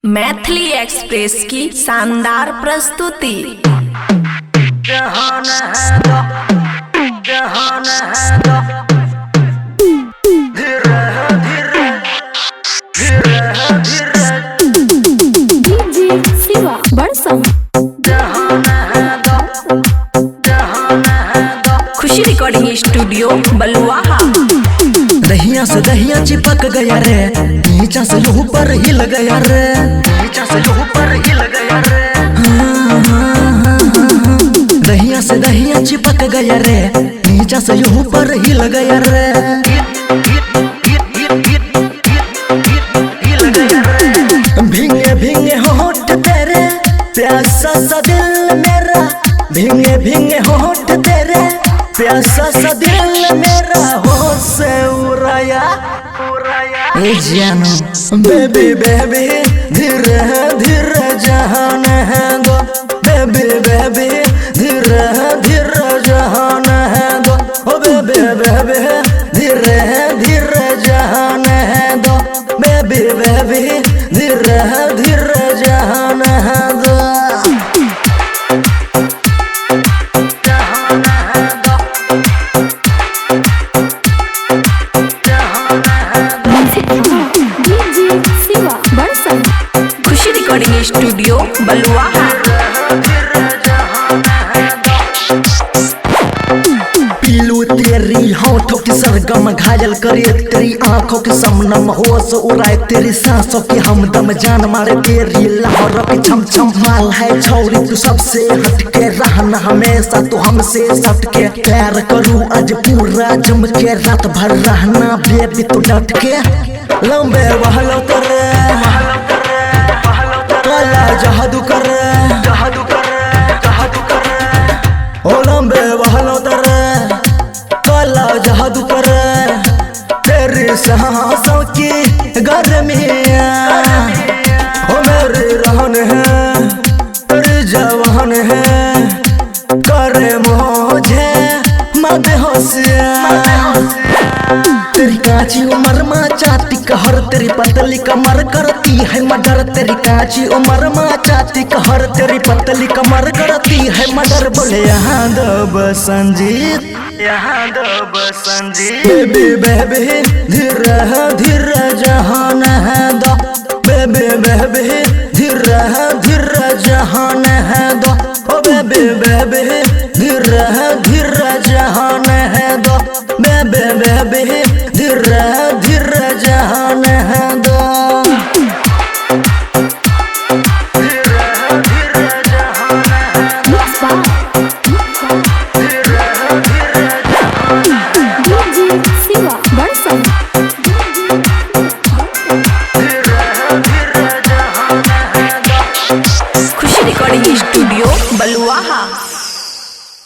Maithili express की शानदार प्रस्तुति। जहान है दो, जहान है दो, धीरे धीरे धीरे धीरे डीजे शिवा बड़सम। जहान है दो, जहान है दो। खुशी रिकॉर्डिंग स्टूडियो बलुआहा। दहिया से दहिया चिपक गया रे, नीचा से लहू पर हिल गया रे, नीचा से लहू पर हिल गया रे। दहिया से दहिया चिपक गया रे, नीचा से लहू पर हिल गया रे। भींगे भींगे होठ तेरे प्यासा सा दिल मेरा, भींगे भींगे होठ तेरे प्यासा सा दिल मेरा हो से उड़ाया ए जानू। बेबी बेबी धीरे धीरे जहान है दो, बेबी बेबी धीरे धीरे जहान है दो, ओ बेबी बेबी धीरे धीरे जहान है दो, बेबी बेबी धीरे धीरे जहान है दो। डीजे शिवा बड़सम। खुशी रिकॉर्डिंग स्टूडियो बलुआहा। पीलू तेरी होठों की सरगम घायल करे तेरी आंखों की समनम, होश उड़ाए तेरी सांसों की हमदम, जान मारे तेरी लहरों की छम छम। माल है छोरी तू सबसे हटके, रहना हमेशा तू हमसे सटके। प्यार करूं आज पूरा जम के, रात भर रहना बेबी तू डट के। लंबे बहलो तेरे काला जादू कर, जादू कर, जादू कर। ओ लंबे बहलो तेरे काला जादू कर, तेरी सांसों की गर्मियाँ ओ मेरी रहन है, तेरी जवान है, करे मुझे मदहोशिया। तेरी कांची उम्र में चाहती कहर, तेरी पतली कमर करती है मर्डर। तेरी कांची उम्र में चाहती कहर, तेरी पतली कमर करती है मर्डर। बोले यहाँ दब संजीत, यहाँ दब संजीत। बेबी बेबी धीरे धीरे जहान है दो, बेबी बेबी धीरे धीरे जहान है दो, ओ बेबी बेबी धीरे धीरे जहान है दो, बेबी बेबी